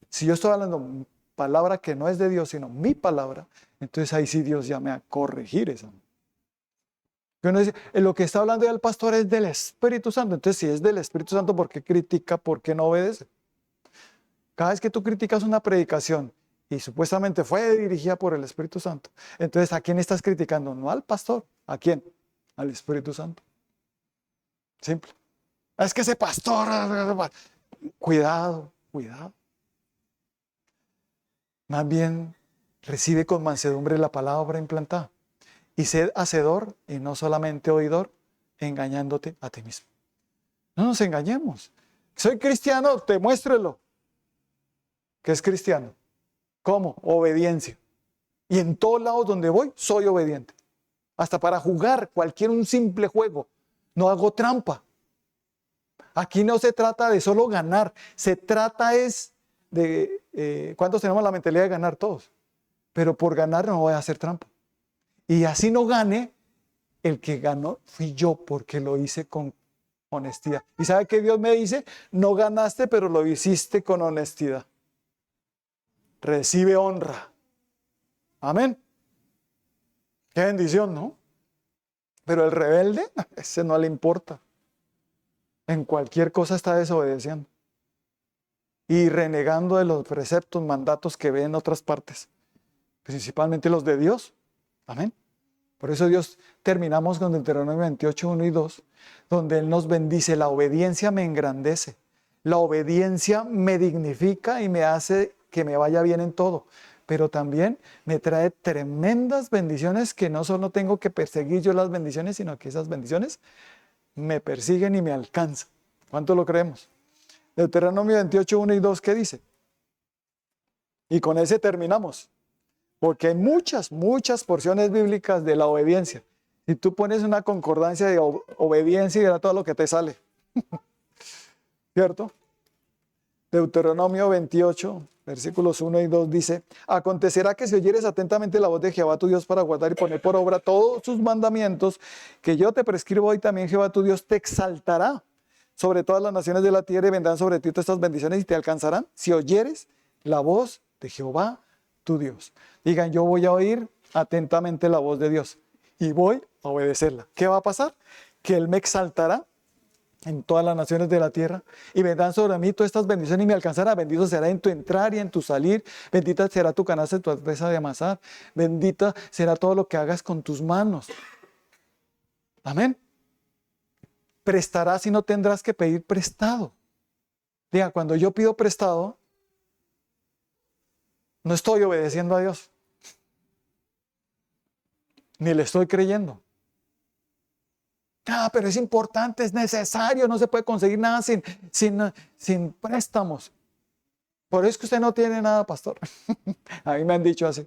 Si yo estoy hablando palabra que no es de Dios, sino mi palabra, entonces ahí sí Dios llame a corregir esa. Uno dice, lo que está hablando ya el pastor es del Espíritu Santo. Entonces, si es del Espíritu Santo, ¿por qué critica? ¿Por qué no obedece? Cada vez que tú criticas una predicación y supuestamente fue dirigida por el Espíritu Santo, entonces ¿a quién estás criticando? No al pastor. ¿A quién? Al Espíritu Santo. Simple. Es que ese pastor... Cuidado, cuidado. Más bien, recibe con mansedumbre la palabra implantada. Y sed hacedor y no solamente oidor, engañándote a ti mismo. No nos engañemos. Soy cristiano, demuéstrelo que es cristiano. ¿Cómo? Obediencia. Y en todos lados donde voy, soy obediente. Hasta para jugar un simple juego. No hago trampa. Aquí no se trata de solo ganar. Se trata es de... ¿cuántos tenemos la mentalidad de ganar? Todos. Pero por ganar no voy a hacer trampa. Y así no gane, el que ganó fui yo porque lo hice con honestidad. ¿Y sabe qué Dios me dice? No ganaste, pero lo hiciste con honestidad. Recibe honra. Amén. Qué bendición, ¿no? Pero el rebelde, ese no le importa. En cualquier cosa está desobedeciendo. Y renegando de los preceptos, mandatos que ve en otras partes. Principalmente los de Dios. Amén. Por eso Dios, terminamos con Deuteronomio 28, 1 y 2, donde Él nos bendice. La obediencia me engrandece. La obediencia me dignifica y me hace que me vaya bien en todo. Pero también me trae tremendas bendiciones que no solo tengo que perseguir yo las bendiciones, sino que esas bendiciones me persiguen y me alcanzan. ¿Cuánto lo creemos? Deuteronomio 28, 1 y 2, ¿qué dice? Y con ese terminamos. Porque hay muchas porciones bíblicas de la obediencia. Si tú pones una concordancia de obediencia y verá todo lo que te sale. ¿Cierto? Deuteronomio 28, versículos 1 y 2 dice: acontecerá que si oyeres atentamente la voz de Jehová tu Dios para guardar y poner por obra todos sus mandamientos que yo te prescribo hoy, también Jehová tu Dios te exaltará sobre todas las naciones de la tierra y vendrán sobre ti todas estas bendiciones y te alcanzarán si oyeres la voz de Jehová tu Dios. Digan, yo voy a oír atentamente la voz de Dios y voy a obedecerla. ¿Qué va a pasar? Que Él me exaltará en todas las naciones de la tierra y vendrán sobre mí todas estas bendiciones y me alcanzará. Bendito será en tu entrar y en tu salir. Bendita será tu canasta y tu presa de amasar. Bendita será todo lo que hagas con tus manos. Amén. Prestarás y no tendrás que pedir prestado. Diga, cuando yo pido prestado, no estoy obedeciendo a Dios. Ni le estoy creyendo. Pero es importante, es necesario, no se puede conseguir nada sin préstamos. Por eso es que usted no tiene nada, pastor. A mí me han dicho así.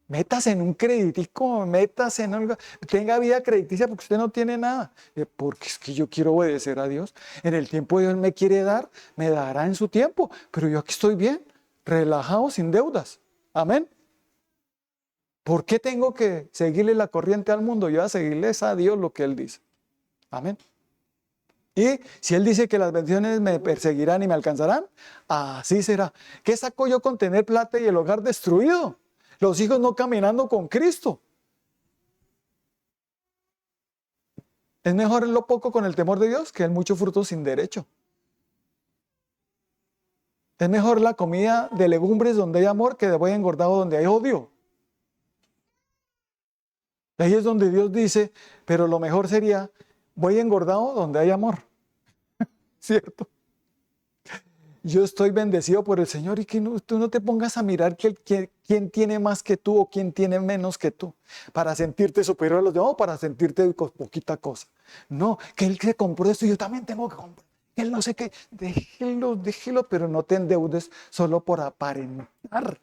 Métase en un creditico, métase en algo, tenga vida crediticia porque usted no tiene nada. Porque es que yo quiero obedecer a Dios. En el tiempo Dios me quiere dar, me dará en su tiempo. Pero yo aquí estoy bien, relajado, sin deudas. Amén. ¿Por qué tengo que seguirle la corriente al mundo? Yo voy a seguirles a Dios lo que Él dice. Amén. Y si Él dice que las bendiciones me perseguirán y me alcanzarán, así será. ¿Qué saco yo con tener plata y el hogar destruido? Los hijos no caminando con Cristo. Es mejor lo poco con el temor de Dios que el mucho fruto sin derecho. Es mejor la comida de legumbres donde hay amor que de buey engordado donde hay odio. Ahí es donde Dios dice, pero lo mejor sería buey engordado donde hay amor. ¿Cierto? Yo estoy bendecido por el Señor y que tú no te pongas a mirar quién tiene más que tú o quién tiene menos que tú para sentirte superior a los demás o para sentirte con poquita cosa. No, que Él se compró esto y yo también tengo que comprar. Él no sé qué, déjelo, pero no te endeudes solo por aparentar.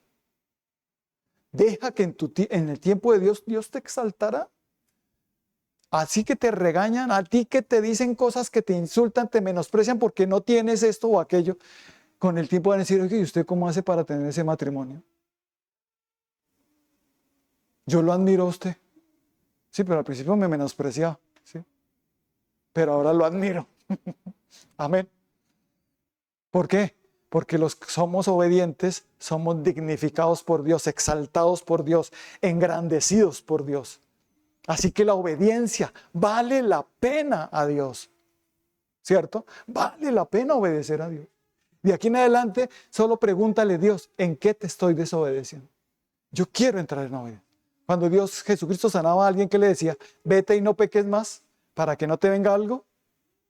Deja que en el tiempo de Dios, Dios te exaltará. Así que te regañan, a ti que te dicen cosas que te insultan, te menosprecian porque no tienes esto o aquello. Con el tiempo van a decir, oye, ¿y usted cómo hace para tener ese matrimonio? Yo lo admiro a usted. Sí, pero al principio me menospreciaba, ¿sí? Pero ahora lo admiro. Amén. ¿Por qué? Porque los que somos obedientes somos dignificados por Dios, exaltados por Dios, engrandecidos por Dios. Así que la obediencia vale la pena a Dios, ¿cierto? Vale la pena obedecer a Dios. De aquí en adelante, solo pregúntale a Dios, ¿en qué te estoy desobedeciendo? Yo quiero entrar en obediencia. Cuando Dios, Jesucristo, sanaba a alguien que le decía, vete y no peques más, para que no te venga algo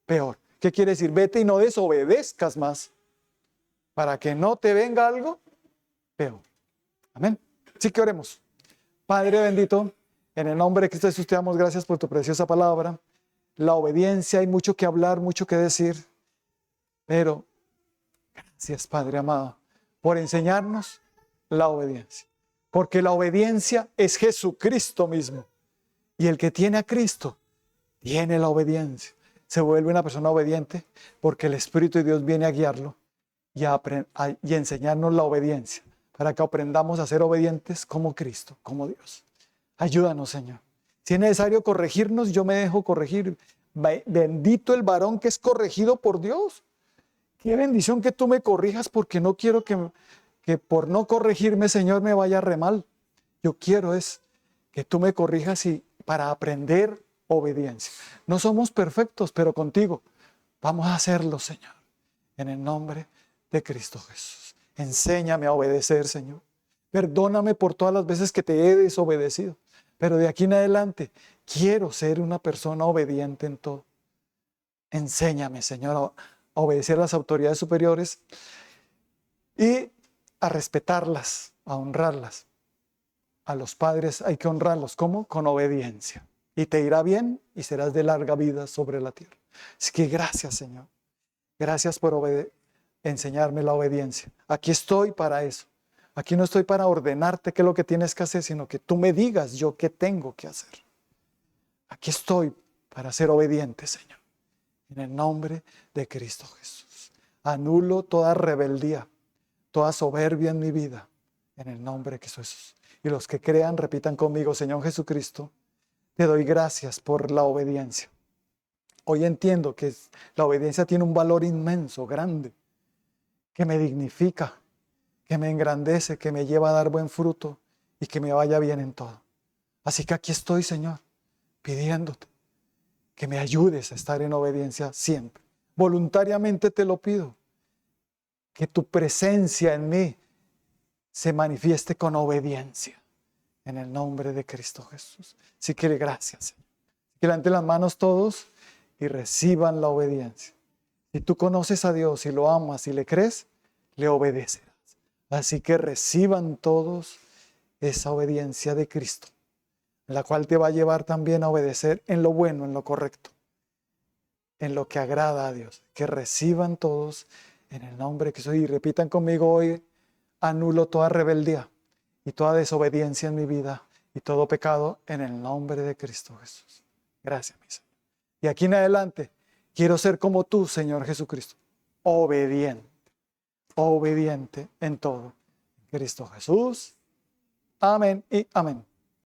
peor. ¿Qué quiere decir? Vete y no desobedezcas más, para que no te venga algo peor. Amén. Sí que oremos. Padre bendito, en el nombre de Cristo Jesús te damos gracias por tu preciosa palabra. La obediencia, hay mucho que hablar, mucho que decir, pero gracias, Padre amado, por enseñarnos la obediencia. Porque la obediencia es Jesucristo mismo. Y el que tiene a Cristo, tiene la obediencia. Se vuelve una persona obediente porque el Espíritu de Dios viene a guiarlo y a enseñarnos la obediencia, para que aprendamos a ser obedientes como Cristo, como Dios. Ayúdanos, Señor. Si es necesario corregirnos, yo me dejo corregir. Bendito el varón que es corregido por Dios. Qué bendición que tú me corrijas, porque no quiero que por no corregirme, Señor, me vaya re mal. Yo quiero es que tú me corrijas y para aprender obediencia. No somos perfectos, pero contigo vamos a hacerlo, Señor. En el nombre de Cristo Jesús. Enséñame a obedecer, Señor. Perdóname por todas las veces que te he desobedecido. Pero de aquí en adelante quiero ser una persona obediente en todo. Enséñame, Señor, a obedecer a las autoridades superiores y a respetarlas, a honrarlas. A los padres hay que honrarlos. ¿Cómo? Con obediencia. Y te irá bien y serás de larga vida sobre la tierra. Así que gracias, Señor. Gracias por enseñarme la obediencia. Aquí estoy para eso. Aquí no estoy para ordenarte qué es lo que tienes que hacer, sino que tú me digas yo qué tengo que hacer. Aquí estoy para ser obediente, Señor. En el nombre de Cristo Jesús. Anulo toda rebeldía, toda soberbia en mi vida. En el nombre de Cristo Jesús. Y los que crean, repitan conmigo, Señor Jesucristo, te doy gracias por la obediencia. Hoy entiendo que la obediencia tiene un valor inmenso, grande, que me dignifica, que me engrandece, que me lleva a dar buen fruto y que me vaya bien en todo. Así que aquí estoy, Señor, pidiéndote que me ayudes a estar en obediencia siempre. Voluntariamente te lo pido, que tu presencia en mí se manifieste con obediencia, en el nombre de Cristo Jesús. Así que gracias, Señor. Que levanten las manos todos y reciban la obediencia. Si tú conoces a Dios y lo amas y le crees, le obedecerás. Así que reciban todos esa obediencia de Cristo, la cual te va a llevar también a obedecer en lo bueno, en lo correcto, en lo que agrada a Dios. Que reciban todos en el nombre de Cristo. Y repitan conmigo hoy: anulo toda rebeldía y toda desobediencia en mi vida y todo pecado en el nombre de Cristo Jesús. Gracias, mi Señor. Y aquí en adelante quiero ser como tú, Señor Jesucristo, obediente, obediente en todo. Cristo Jesús. Amén y amén.